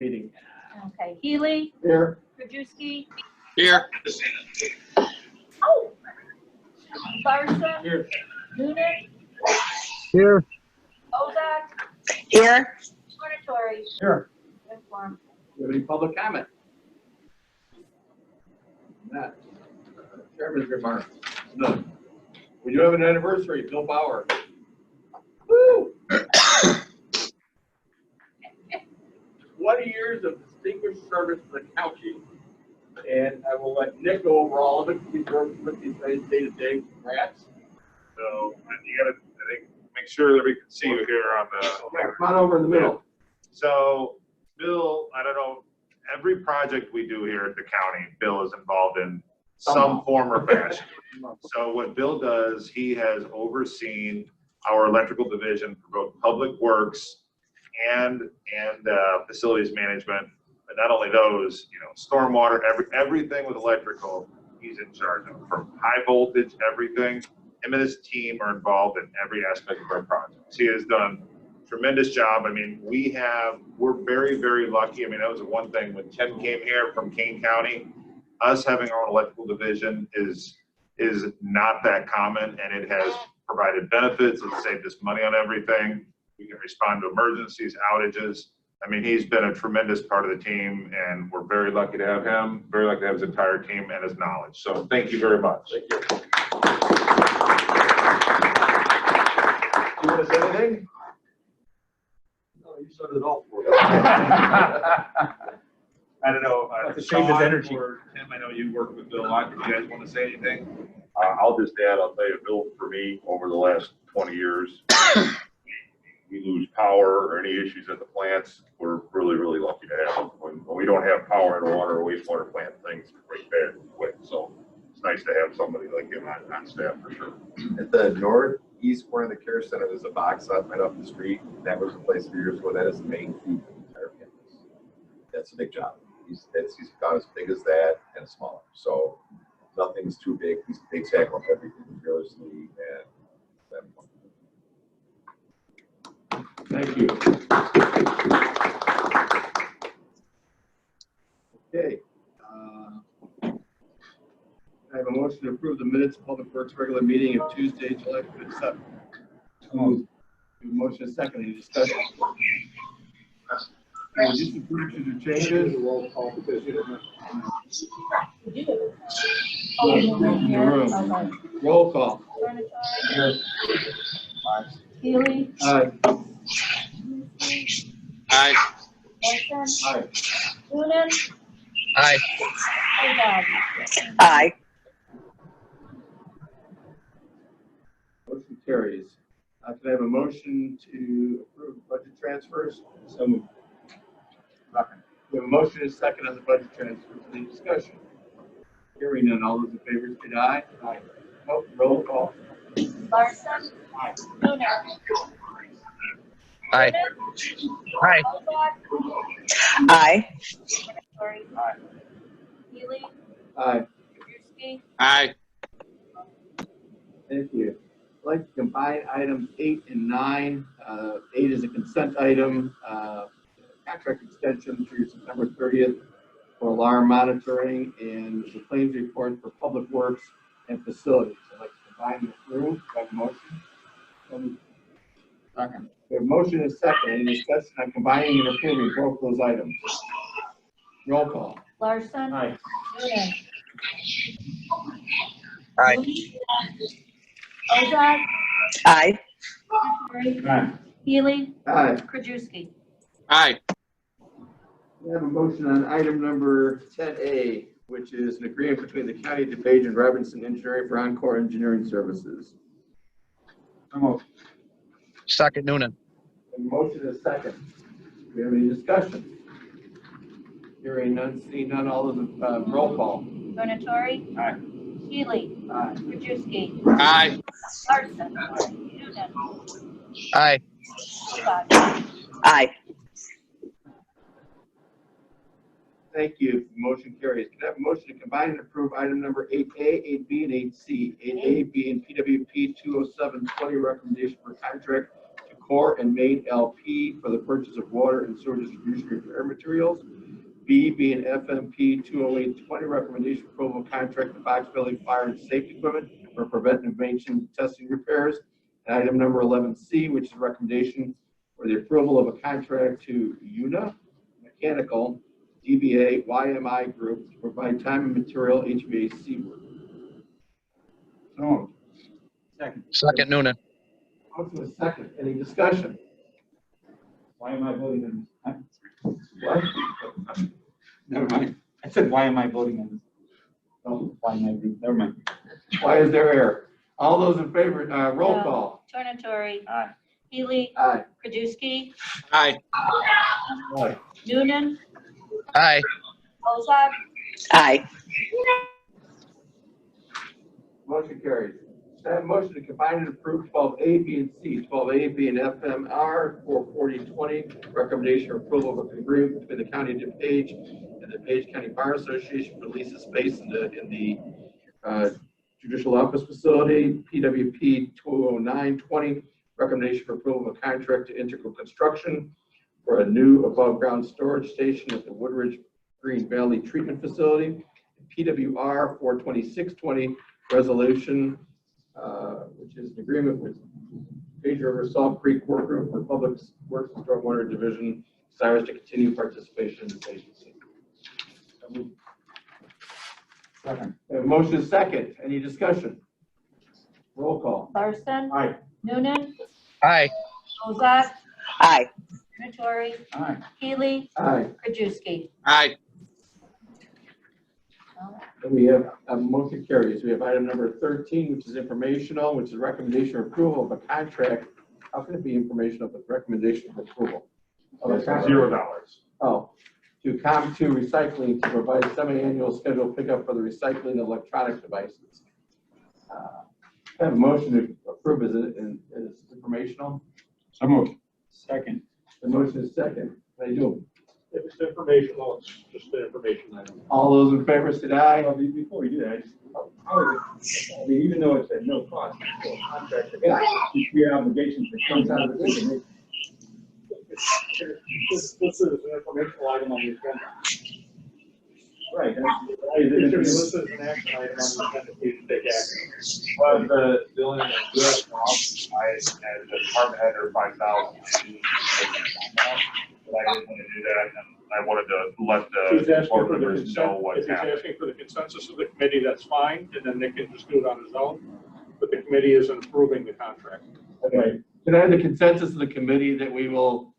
Meeting. Okay, Healy. Here. Krajewski. Here. Oh. Larson. Here. Noonan. Here. Ozak. Here. Tornatori. Here. Inform. Do you have any public comment? Not. Chairman's remarks. None. We do have an anniversary, Bill Bauer. Woo! 20 years of distinguished service to the county. And I will let Nick go over all of it. He's working with these guys day to day. Congrats. So you gotta, I think, make sure that we can see you here on the. Okay, come on over in the middle. So Bill, I don't know, every project we do here at the county, Bill is involved in some form or fashion. So what Bill does, he has overseen our electrical division for both public works and facilities management. But not only those, you know, stormwater, everything with electrical, he's in charge of. From high voltage, everything. Him and his team are involved in every aspect of our projects. He has done a tremendous job. I mean, we're very, very lucky. I mean, that was the one thing when Ken came here from Kane County, us having our own electrical division is not that common, and it has provided benefits. It's saved us money on everything. We can respond to emergencies, outages. I mean, he's been a tremendous part of the team, and we're very lucky to have him, very lucky to have his entire team and his knowledge. So thank you very much. Thank you. You want to say anything? No, you said it all for us. I don't know. To save his energy. Or Tim, I know you work with Bill a lot. Do you guys want to say anything? I'll just add, I'll tell you, Bill, for me, over the last 20 years, we lose power or any issues at the plants, we're really, really lucky to have them. When we don't have power at a water or wastewater plant, things break bad quick. So it's nice to have somebody like him on staff for sure. At the northeast corner of the care center, there's a box up right off the street. That was replaced 3 years ago. That is the main feed for the entire campus. That's a big job. He's got as big as that and smaller. So nothing's too big. They tackle everything fearlessly and Thank you. Okay. I have a motion to approve the minutes of Public Works regular meeting of Tuesday, July 27th. Motion is second. Any discussion? Just corrections or changes? Roll call because you don't have. Roll call. Healy. Aye. Aye. Larson. Aye. Noonan. Aye. Ozak. Aye. Motion carries. Can I have a motion to approve budget transfers? So moved. We have a motion and a second on the budget transfers. Any discussion? Hearing none. All those in favor say aye. Aye. Oh, roll call. Larson. Aye. Noonan. Aye. Aye. Ozak. Aye. Tornatori. Aye. Healy. Aye. Krajewski. Aye. Thank you. I'd like to combine items 8 and 9. 8 is a consent item, contract extension through September 30th for alarm monitoring and the claims report for public works and facilities. I'd like to combine the through. Do I have a motion? Second. We have a motion and a second. Any discussion on combining and approving both those items? Roll call. Larson. Aye. Noonan. Aye. Ozak. Aye. Tornatori. Healy. Aye. Krajewski. Aye. We have a motion on item number 10A, which is an agreement between the County of DuPage and Robinson Engineering for Encore Engineering Services. Second, Noonan. A motion is second. Do we have any discussion? Hearing none, seeing none, all those in roll call. Tornatori. Aye. Healy. Aye. Krajewski. Aye. Larson. Noonan. Aye. Ozak. Aye. Thank you. Motion carries. Can I have a motion to combine and approve item number 8A, 8B, and 8C? 8A being PWP 20720 recommendation for contract to Core and Main LP for the purchase of water and sewer distribution repair materials. B, being FMP 20820, recommendation approval of contract to box building fire and safety equipment for preventive maintenance testing repairs. And item number 11C, which is a recommendation for the approval of a contract to UNA Mechanical DBA YMI Group to provide time and material HVAC work. So. Second. Second, Noonan. Motion is second. Any discussion? Why am I voting on this? What? Never mind. I said, why am I voting on this? Oh, why am I voting? Never mind. Why is there error? All those in favor, roll No. call. Tornatori. Aye. Healy. Aye. Krajewski. Aye. Noonan. Aye. Ozark. Aye. Motion carries. That motion to combine and approve 12A, B, and C. 12A being FMR 44020, recommendation for approval of an agreement between the County of DuPage and the DuPage County Bar Association for lease of space in the judicial office facility. PWP 20920, recommendation for approval of a contract to Integral Construction for a new above-ground storage station at the Woodridge Green Valley Treatment Facility. PWR 42620, resolution, which is an agreement with Page River Salt Creek Workgroup for Public Works and Stormwater Division, desires to continue participation in this agency. Second. Motion is second. Any discussion? Roll call. Larson. Aye. Noonan. Aye. Ozark. Aye. Tornatori. Aye. Healy. Aye. Krajewski. Aye. And we have a motion carries. We have item number 13, which is informational, which is recommendation or approval of a contract. How can it be informational but recommendation of approval? Of a contract? $0. Oh, to Com2 Recycling to provide semi-annual scheduled pickup for the recycling of electronic devices. I have a motion to approve. Is informational? So moved. Second. The motion is second. How do you do? If it's informational, it's just an information item. All those in favor say aye. Well, before we do that, I mean, even though it's at no cost, it's still a contract. These three obligations that comes out of this. This is an informational item on the agenda. Right. It should be listed as an action item on the agenda, please take action. Well, the only thing that's good, I, as a department head, or 5,000, but I didn't want to do that, and I wanted to let He's the asking board for the members know consent, if what's he's happening. asking for the consensus of the committee, that's fine, and then Nick can just do it on his own. But the committee isn't approving the contract. Okay. Can I have the consensus of the committee that we will,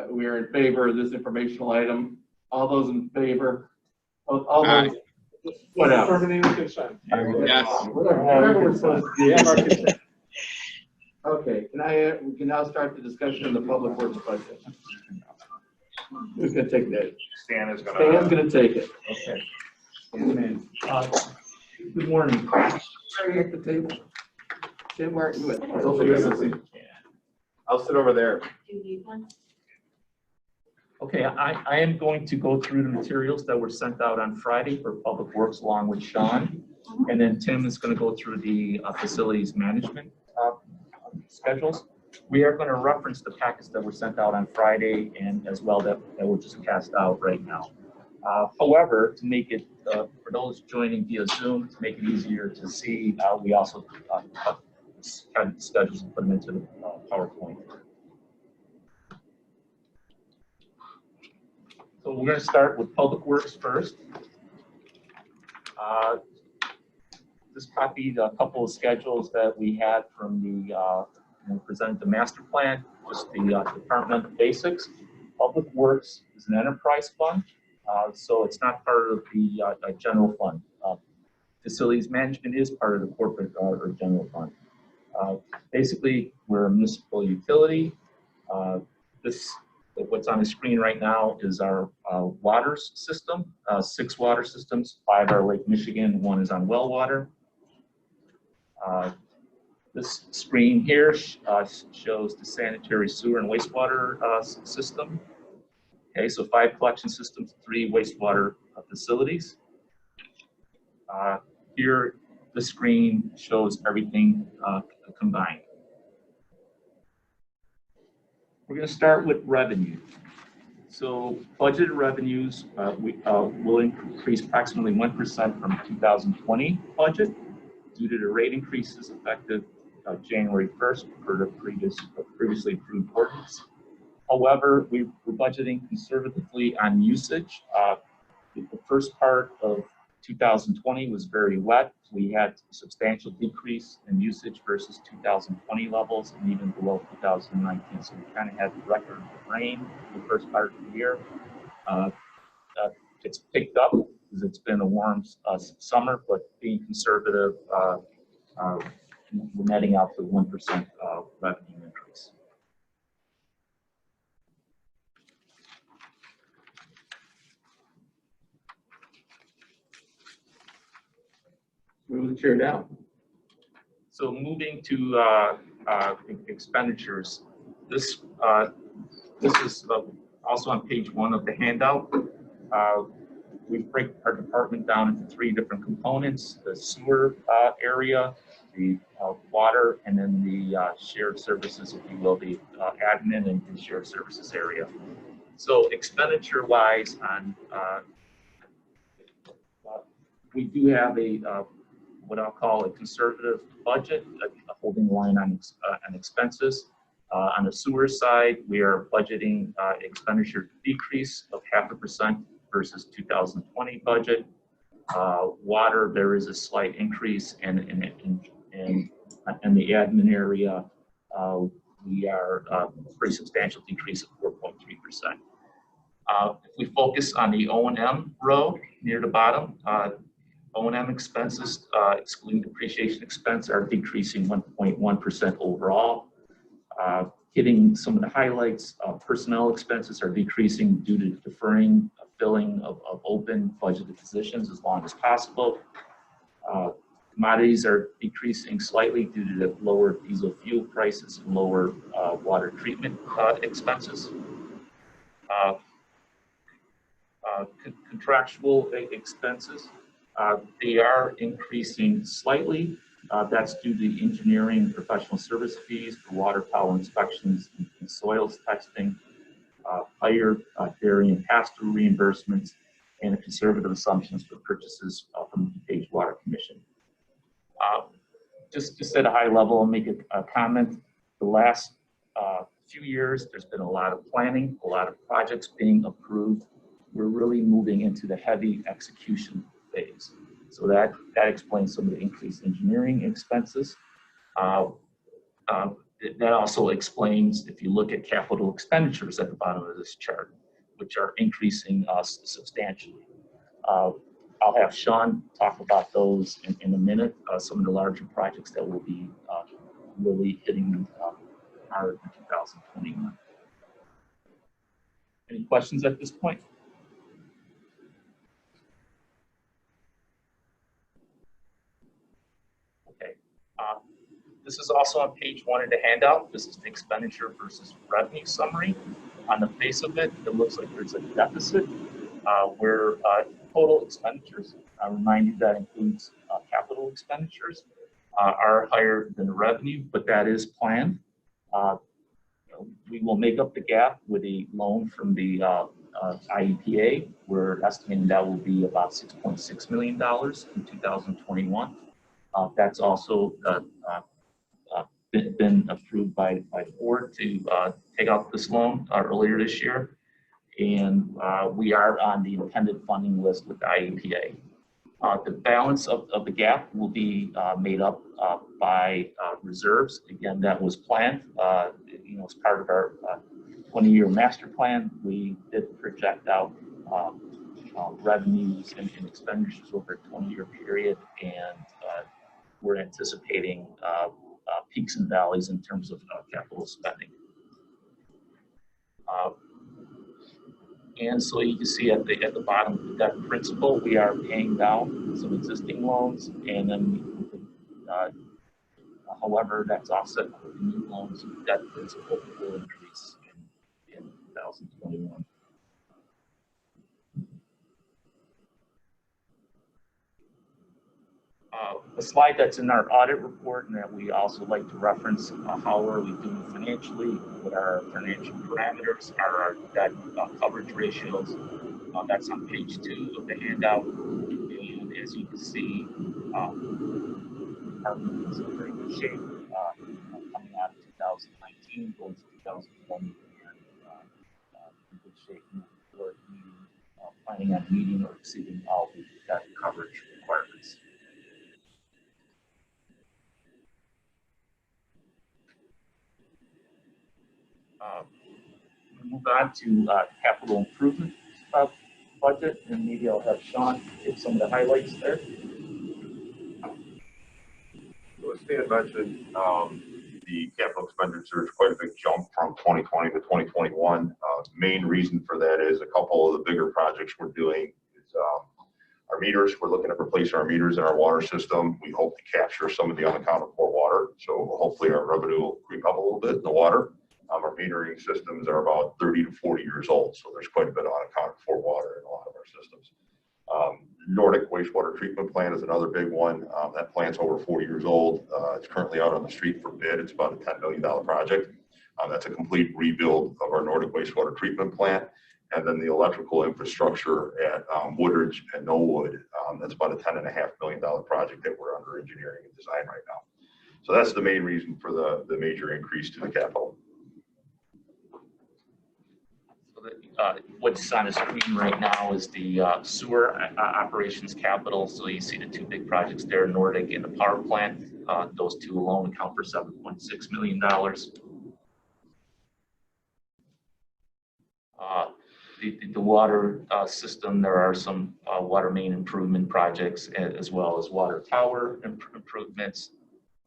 we are in favor of this informational item? All those in favor? All those, whatever. Terminating consent. Yes. Whatever we're supposed to We have our do. consent. Okay, we can now start the discussion of the public works budget. Who's gonna take that? Stan is Stan's gonna, gonna take it. Okay. Amen. Good morning. Sorry at the table. Tim, where are you at? I'll sit over there. Do you need one? Okay, I am going to go through the materials that were sent out on Friday for Public Works along with Sean. And then Tim is going to go through the facilities management schedules. We are going to reference the packets that were sent out on Friday and as well that were just cast out right now. However, to make it, for those joining via Zoom, to make it easier to see, we also cut the schedules and put them into the PowerPoint. So we're going to start with Public Works first. This copied a couple of schedules that we had from the, presented the master plan, just the departmental basics. Public Works is an enterprise fund, so it's not part of the general fund. Facilities management is part of the corporate or general fund. Basically, we're a municipal utility. What's on the screen right now is our water system, 6 water systems, 5 are Lake Michigan, 1 is on well water. This screen here shows the sanitary sewer and wastewater system. Okay, so 5 collection systems, 3 wastewater facilities. Here, the screen shows everything combined. We're going to start with revenue. So budgeted revenues will increase approximately 1% from 2020 budget due to the rate increases effective January 1st for the previously approved ordinance. However, we're budgeting conservatively on usage. The first part of 2020 was very wet. We had a substantial decrease in usage versus 2020 levels and even below 2019. So we kind of had the record rain in the first part of the year. It's picked up because it's been a warm summer, but being conservative, we're netting out to 1% revenue increase. Move the chair down. So moving to expenditures, this is also on page 1 of the handout. We break our department down into 3 different components: the sewer area, the water, and then the shared services, if you will, the admin and shared services area. So expenditure-wise, on we do have a what I'll call a conservative budget, a holding line on expenses. On the sewer side, we are budgeting expenditure decrease of 0.5% versus 2020 budget. Water, there is a slight increase, and in the admin area, we are a pretty substantial decrease of 4.3%. If we focus on the O&M row near the bottom, O&M expenses, excluding depreciation expense, are decreasing 1.1% overall. Hitting some of the highlights, personnel expenses are decreasing due to deferring filling of open budgeted positions as long as possible. Commodities are decreasing slightly due to the lower diesel fuel prices and lower water treatment expenses. Contractual expenses, they are increasing slightly. That's due to engineering and professional service fees for water tower inspections and soils testing, higher dairy and pass-through reimbursements, and conservative assumptions for purchases from the DuPage Water Commission. Just at a high level, I'll make a comment. The last few years, there's been a lot of planning, a lot of projects being approved. We're really moving into the heavy execution phase. So that explains some of the increased engineering expenses. That also explains, if you look at capital expenditures at the bottom of this chart, which are increasing substantially. I'll have Sean talk about those in a minute, some of the larger projects that will be really hitting hard in 2021. Any questions at this point? Okay. This is also on page 1 of the handout. This is the expenditure versus revenue summary. On the face of it, it looks like there's a deficit where total expenditures, I remind you that includes capital expenditures, are higher than the revenue, but that is planned. We will make up the gap with a loan from the IEPA. We're estimating that will be about $6.6 million in 2021. That's also been approved by board to take out this loan earlier this year. And we are on the intended funding list with the IEPA. The balance of the gap will be made up by reserves. Again, that was planned. As part of our 20-year master plan, we did project out revenues and expenditures over a 20-year period, and we're anticipating peaks and valleys in terms of capital spending. And so you can see at the bottom of the debt principal, we are paying down some existing loans, and then however, that's offset with new loans. Debt principal will increase in 2021. a slide that's in our audit report and that we also like to reference how are we doing financially, what are our financial parameters, are our debt coverage ratios. That's on page 2 of the handout. And as you can see, our department is in very good shape coming out of 2019, going to 2020, and in good shape moving forward, planning on meeting or exceeding all the debt coverage requirements. Move on to capital improvement budget, and maybe I'll have Sean give some of the highlights there. So as Stan mentioned, the capital expenditure is quite a big jump from 2020 to 2021. Main reason for that is a couple of the bigger projects we're doing is our meters. We're looking at replacing our meters in our water system. We hope to capture some of the unaccounted for water. So hopefully our revenue will creep up a little bit in the water. Our metering systems are about 30 to 40 years old. So there's quite a bit of unaccounted for water in a lot of our systems. Nordic wastewater treatment plant is another big one. That plant's over 40 years old. It's currently out on the street for bid. It's about a $10 million project. That's a complete rebuild of our Nordic wastewater treatment plant. And then the electrical infrastructure at Woodridge and Knollwood, that's about a $10.5 million project that we're under engineering and design right now. So that's the main reason for the major increase to the capital. What's on the screen right now is the sewer operations capital. So you see the two big projects there, Nordic and the power plant. Those two alone account for $7.6 million. The water system, there are some water main improvement projects as well as water tower improvements.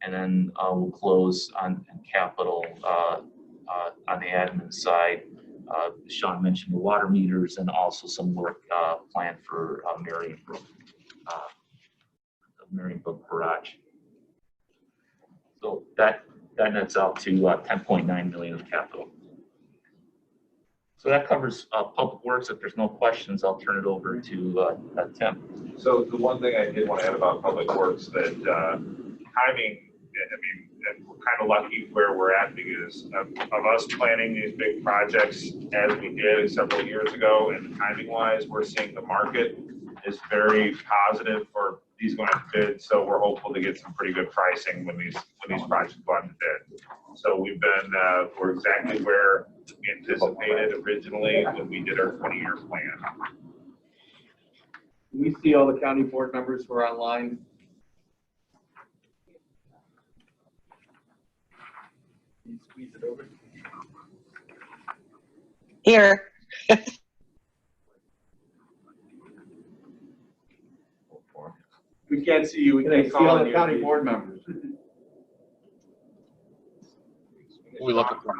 And then we'll close on capital on the admin side. Sean mentioned the water meters and also some work planned for Marion Brook Garage. So that nets out to 10.9 million of capital. So that covers public works. If there's no questions, I'll turn it over to Tim. So the one thing I did want to add about public works that timing, I mean, and we're kind of lucky where we're at because of us planning these big projects as we did several years ago, and timing wise, we're seeing the market is very positive for these going to bid. So we're hopeful to get some pretty good pricing when these projects go out to bid. So we've been, we're exactly where we anticipated originally when we did our 20-year plan. Can we see all the county board members who are online? Can you squeeze it over? Here. We can't see you. We can't see all the county board members. We looking for?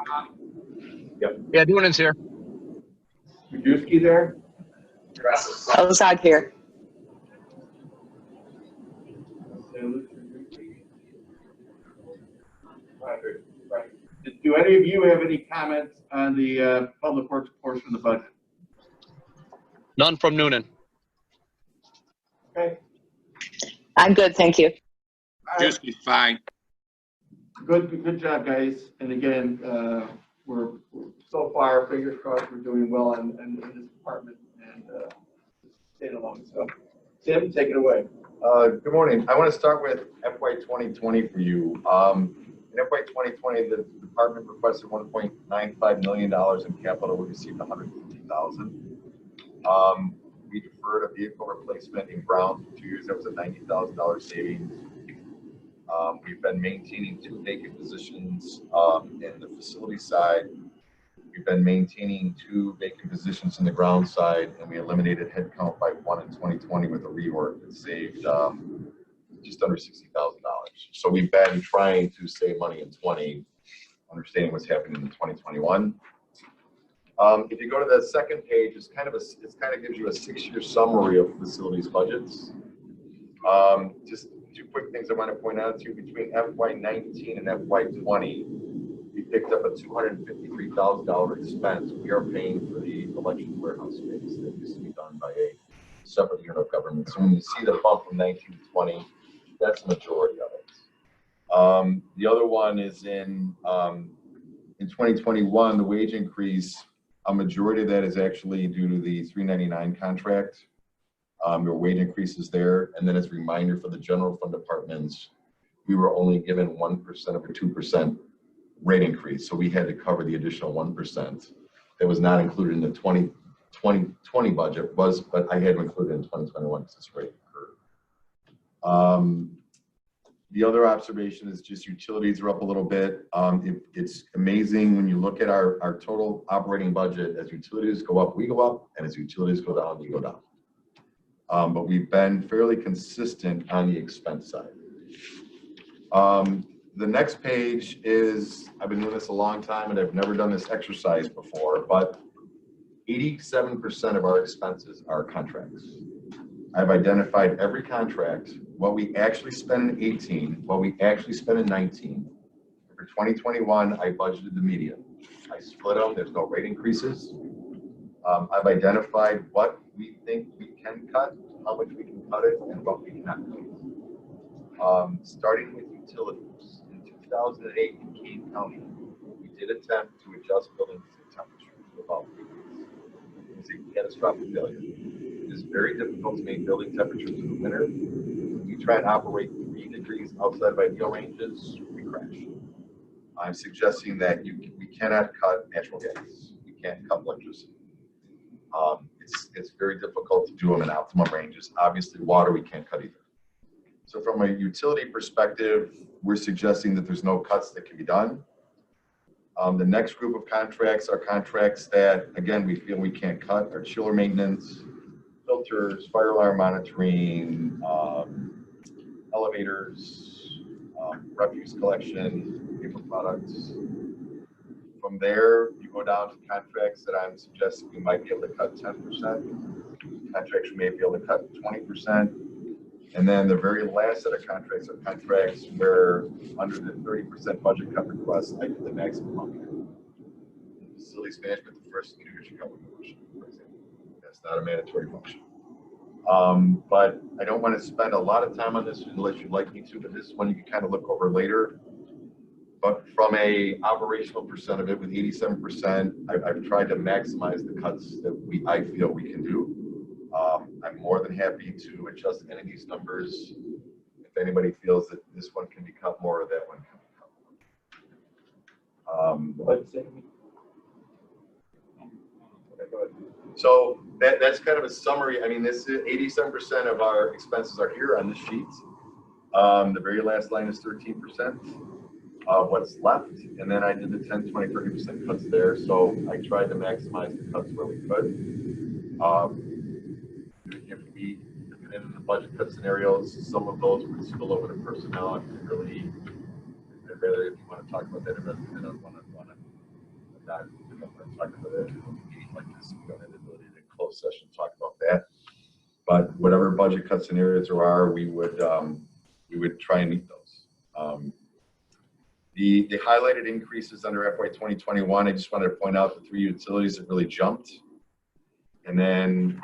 Yep. Yeah, Noonan's here. Majewski there? Ozog here. Do any of you have any comments on the public works portion of the budget? None from Noonan. Okay. I'm good, thank you. Just be fine. Good job, guys. And again, we're so far, fingers crossed, we're doing well in this department and staying along. So, Tim, take it away. Good morning. I want to start with FY 2020 for you. In FY 2020, the department requested $1.95 million in capital. We received $150,000. We deferred a vehicle replacement in ground for 2 years. That was a $90,000 savings. We've been maintaining 2 vacant positions in the facility side. We've been maintaining 2 vacant positions in the ground side, and we eliminated headcount by 1 in 2020 with a reorg that saved just under $60,000. So we've been trying to save money in 20, understanding what's happening in 2021. If you go to the second page, it kind of gives you a 6-year summary of facilities budgets. Just 2 quick things I want to point out to you. Between FY19 and FY20, we picked up a $253,000 expense. We are paying for the election warehouse space that used to be done by a separate unit of government. So when you see the bump from 19 to 20, that's the majority of it. The other one is in 2021, the wage increase, a majority of that is actually due to the 399 contract. There were wage increases there. And then as a reminder for the general fund departments, we were only given 1% of a 2% rate increase. So we had to cover the additional 1% that was not included in the 2020 budget, but I had to include it in 2021 because this rate occurred. The other observation is just utilities are up a little bit. It's amazing when you look at our total operating budget. As utilities go up, we go up, and as utilities go down, we go down. But we've been fairly consistent on the expense side. The next page is, I've been doing this a long time and I've never done this exercise before, but 87% of our expenses are contracts. I've identified every contract, what we actually spent in 18, what we actually spent in 19. For 2021, I budgeted the median. I split them, there's no rate increases. I've identified what we think we can cut, how much we can cut it, and what we cannot cut. Starting with utilities, in 2008 in Kane County, we did attempt to adjust building temperatures to about 3 degrees. It was a catastrophic failure. It is very difficult to make building temperatures in the winter. When you try and operate 3 degrees outside of ideal ranges, we crash. I'm suggesting that we cannot cut natural gas. We can't cut electricity. It's very difficult to do them in optimum ranges. Obviously, water we can't cut either. So from a utility perspective, we're suggesting that there's no cuts that can be done. The next group of contracts are contracts that, again, we feel we can't cut, are chiller maintenance, filters, fire alarm monitoring, elevators, refuse collection, paper products. From there, you go down to contracts that I'm suggesting we might be able to cut 10%. Contracts we may be able to cut 20%. And then the very last set of contracts are contracts where under the 30% budget cut request, I get the maximum amount. In facilities management, the first leadership cover function, for example. That's not a mandatory function. But I don't want to spend a lot of time on this unless you'd like me to, but this one you can kind of look over later. But from a operational percent of it, with 87%, I've tried to maximize the cuts that I feel we can do. I'm more than happy to adjust any of these numbers if anybody feels that this one can be cut more or that one can be cut more. So that's kind of a summary. I mean, this is 87% of our expenses are here on this sheet. The very last line is 13%. What's left, and then I did the 10, 20, 30% cuts there. So I tried to maximize the cuts where we could. If we in the budget cut scenarios, some of those would spill over to personnel. I'd rather, if you want to talk about that, I don't want to not talk about that. Meeting like this, we don't have the ability to close session talk about that. But whatever budget cut scenarios there are, we would try and meet those. The highlighted increases under FY 2021, I just wanted to point out the 3 utilities that really jumped. And then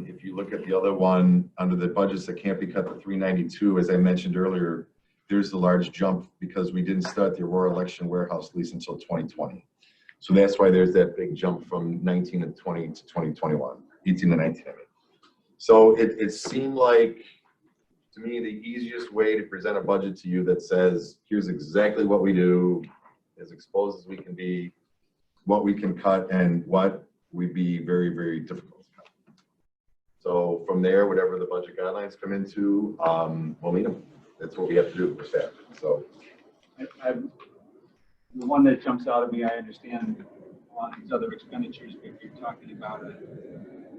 if you look at the other one under the budgets that can't be cut to 392, as I mentioned earlier, there's the large jump because we didn't start the Aurora election warehouse lease until 2020. So that's why there's that big jump from 19 and 20 to 2021, 18 to 19. I mean. So it seemed like, to me, the easiest way to present a budget to you that says, here's exactly what we do, as exposed as we can be, what we can cut, and what would be very, very difficult to cut. So from there, whatever the budget guidelines come into, we'll meet them. That's what we have to do for staff. So the one that jumps out at me, I understand a lot of these other expenditures, but you're talking about a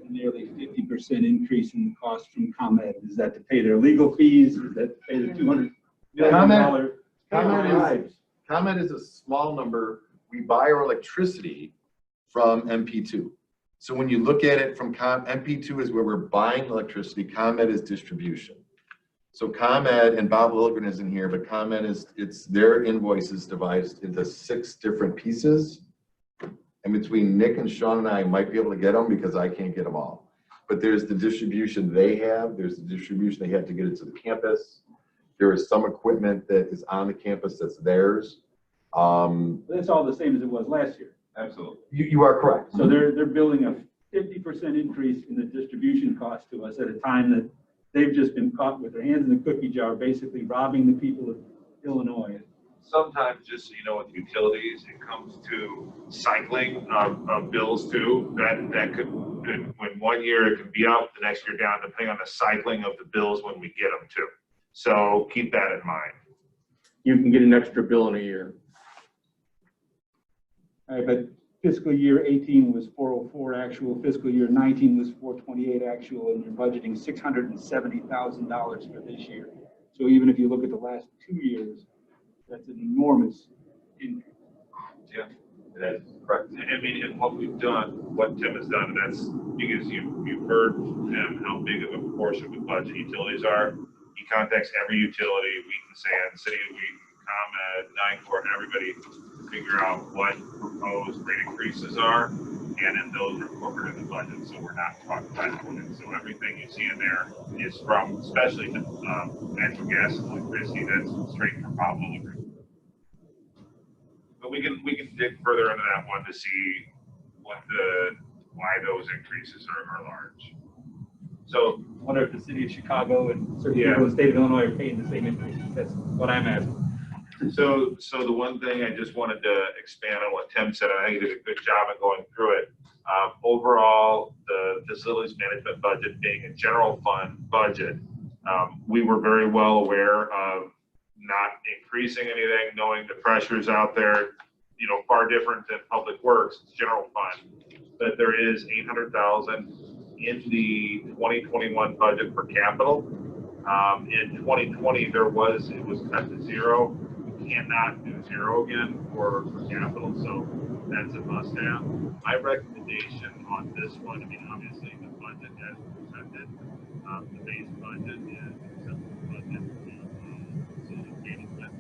nearly 50% increase in the cost from ComEd. Is that to pay their legal fees? Is that to pay the $200 million? ComEd is a small number. We buy our electricity from MP2. So when you look at it from MP2 is where we're buying electricity, ComEd is distribution. So ComEd, and Bob Lilligren is in here, but ComEd it's their invoices divided into 6 different pieces. And between Nick and Sean and I might be able to get them because I can't get them all. But there's the distribution they have, there's the distribution they have to get it to the campus. There is some equipment that is on the campus that's theirs. That's all the same as it was last year. Absolutely. You are correct. So they're building a 50% increase in the distribution cost to us at a time that they've just been caught with their hands in the cookie jar, basically robbing the people of Illinois. Sometimes, just so you know, with utilities, it comes to cycling of bills too. That could, when one year it can be up, the next year down, depending on the cycling of the bills when we get them too. So keep that in mind. You can get an extra bill in a year. All right, but fiscal year 18 was 404 actual, fiscal year 19 was 428 actual, and you're budgeting $670,000 for this year. So even if you look at the last 2 years, that's an enormous increase. Yeah, that's correct. I mean, and what we've done, what Tim has done, and that's because you've heard from him how big of a portion of the budget utilities are. He contacts every utility, Wheaton Sand, City of Wheaton, ComEd, NICOR, everybody to figure out what proposed rate increases are, and then those are incorporated in the budget, so we're not talking about it. So everything you see in there is from, especially the natural gas and electricity, that's straight from Pablo. But we can dig further into that one to see why those increases are large. So I wonder if the city of Chicago and certain people in the state of Illinois are paying the same increase. That's what I'm asking. So the one thing I just wanted to expand on what Tim said, I think he did a good job of going through it. Overall, the facilities management budget being a general fund budget, we were very well aware of not increasing anything, knowing the pressures out there, you know, far different than public works, it's general fund. But there is $800,000 in the 2021 budget for capital. In 2020, it was cut to zero. We cannot do zero again for capital, so that's a must-have. My recommendation on this one, I mean, obviously the budget as presented, the base budget is acceptable budget. Facility management,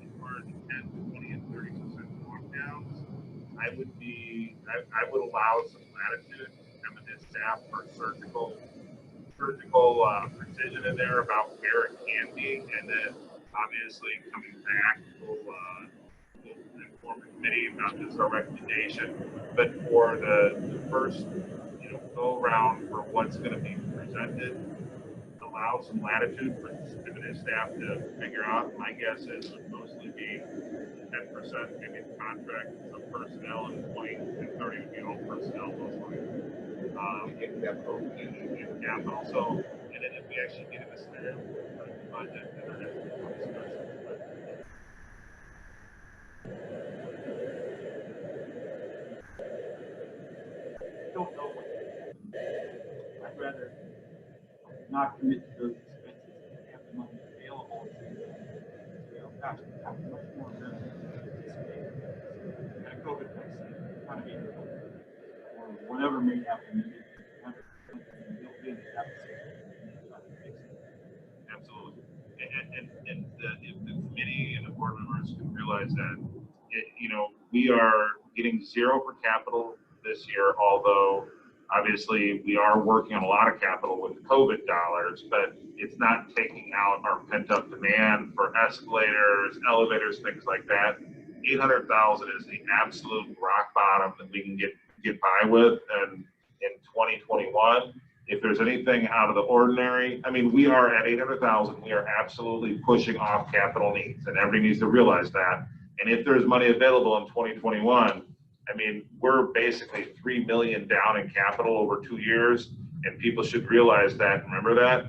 as far as the 10, 20, and 30% walkdowns, I would allow some latitude. Eminent staff for surgical precision in there about where it can be, and then obviously coming back, we'll inform the committee about this, our recommendation. But for the first, go around for what's going to be presented, allow some latitude for eminent staff to figure out. My guess is it would mostly be 10% maybe in contract, some personnel, and 20 and 30 would be all personnel, most likely. In capital. So, and then if we actually get in the scenario, the budget, then there has to be more discussion. I don't know what. I'd rather not commit to those expenses and have the money available. Gosh, how much more revenue anticipated? And a COVID vaccine, economy, or whatever may happen. Absolutely. And if the committee and the board members can realize that, we are getting zero for capital this year, although obviously we are working on a lot of capital with COVID dollars, but it's not taking out our pent-up demand for escalators, elevators, things like that. 800,000 is the absolute rock bottom that we can get by with, and in 2021, if there's anything out of the ordinary, I mean, we are at 800,000. We are absolutely pushing off capital needs, and everybody needs to realize that. And if there's money available in 2021, I mean, we're basically 3 million down in capital over 2 years, and people should realize that. Remember that.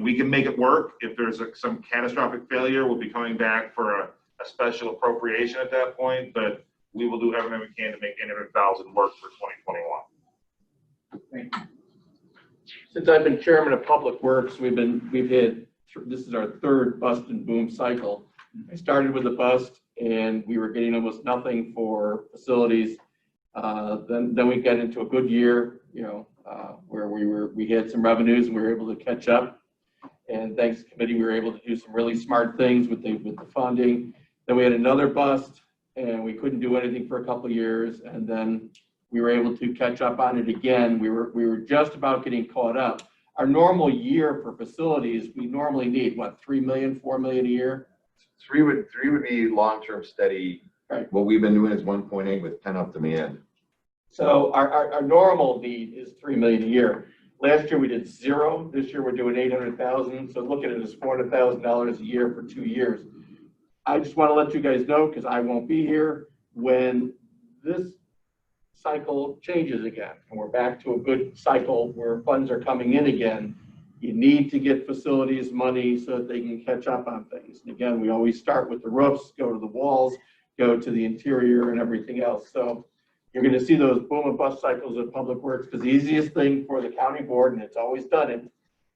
We can make it work. If there's some catastrophic failure, we'll be coming back for a special appropriation at that point. But we will do everything we can to make 800,000 work for 2021. Thank you. Since I've been chairman of Public Works, we've had, this is our third bust and boom cycle. I started with a bust and we were getting almost nothing for facilities. Then we got into a good year, where we had some revenues and we were able to catch up. And thanks to the committee, we were able to do some really smart things with the funding. Then we had another bust and we couldn't do anything for a couple of years. And then we were able to catch up on it again. We were just about getting caught up. our normal year for facilities, we normally need, what, 3 million, 4 million a year? Three would be long-term steady. Right. What we've been doing is 1.8 with pent-up demand. So our normal need is 3 million a year. Last year we did 0. This year we're doing 800,000. So look at it as $400,000 a year for 2 years. I just want to let you guys know, because I won't be here when this cycle changes again, and we're back to a good cycle where funds are coming in again. You need to get facilities money so that they can catch up on things. And again, we always start with the roofs, go to the walls, go to the interior and everything else. So you're going to see those boom and bust cycles of public works, because the easiest thing for the county board, and it's always done it,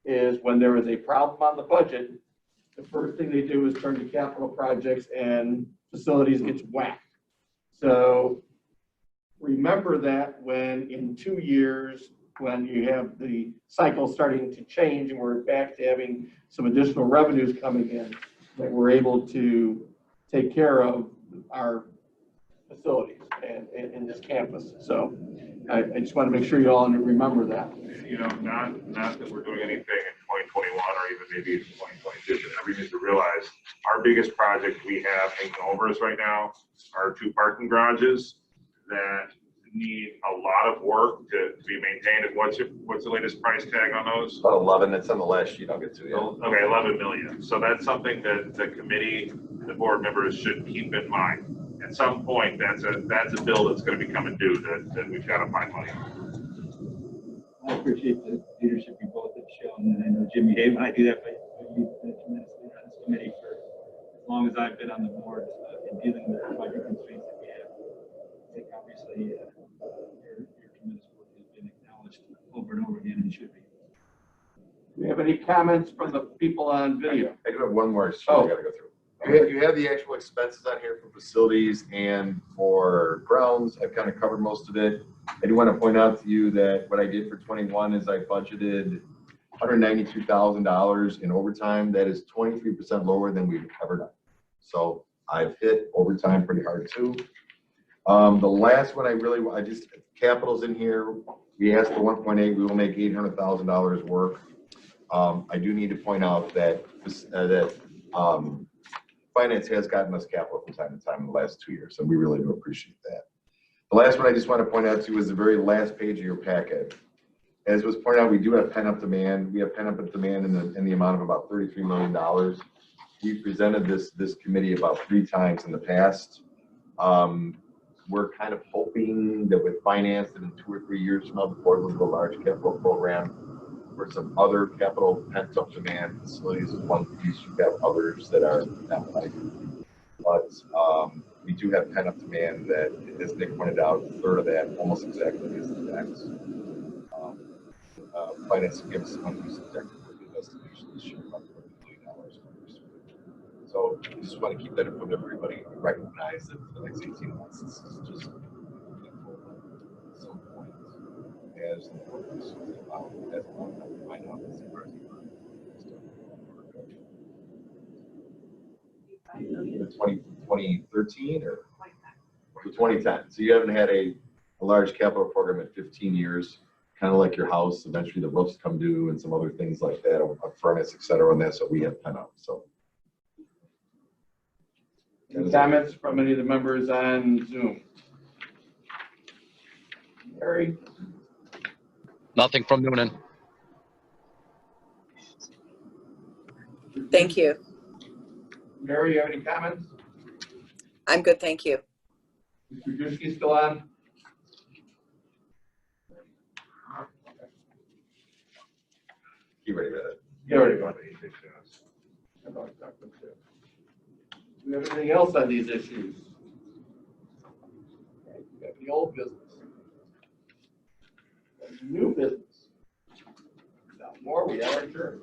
is when there is a problem on the budget, the first thing they do is turn to capital projects and facilities gets whacked. So remember that when in 2 years, when you have the cycle starting to change and we're back to having some additional revenues coming in, that we're able to take care of our facilities and this campus. So I just want to make sure you all remember that. You know, not that we're doing anything in 2021 or even maybe 2022, but we need to realize our biggest project we have hanging over us right now are 2 parking garages that need a lot of work to be maintained. And what's the latest price tag on those? About 11, that's on the last sheet I'll get to. Yeah. Okay, 11 million. So that's something that the committee, the board members should keep in mind. At some point, that's a bill that's going to be coming due that we've got to find money. I appreciate the leadership you both have shown, and I know Jimmy Hay, when I do that, but you've been tremendously on this committee for as long as I've been on the board in dealing with the budget constraints that we have. I think obviously your tremendous work has been acknowledged over and over again, and should be. Do we have any comments from the people on video? I do have one more sheet Oh. I gotta go through. You have the actual expenses on here for facilities and for grounds. I've kind of covered most of it. I do want to point out to you that what I did for 21 is I budgeted $192,000 in overtime. That is 23% lower than we've ever done. So I've hit overtime pretty hard too. The last one I just, capital's in here. We asked for 1.8, we will make $800,000 work. I do need to point out that finance has gotten us capital from time to time in the last 2 years, and we really do appreciate that. The last one I just want to point out to you is the very last page of your packet. As was pointed out, we do have pent-up demand. We have pent-up demand in the amount of about $33 million. We've presented this committee about 3 times in the past. We're kind of hoping that with finance that in 2 or 3 years from now, the board will do a large capital program for some other capital pent-up demand facilities is one piece. You have others that are not like, but we do have pent-up demand that, as Nick pointed out, a third of that almost exactly is the tax. Finance gives us money to debt investigation this year, about $40 million. So we just want to keep that in front of everybody. Recognize that for the next 18 months, this is just at some point as the focus is about as long as we find out what's the first 2013 or 2010. So you haven't had a large capital program in 15 years, kind of like your house. Eventually the roofs come due and some other things like that, a furnace, et cetera, and that's what we have pent up. So. Any comments from any of the members on Zoom? Barry? Nothing from Noonan. Thank you. Mary, you have any comments? I'm good, thank you. Mr. Dushki still on? You ready with it? You already got it. Do we have anything else on these issues? Okay, we have the old business. New business. Without more, we are adjourned.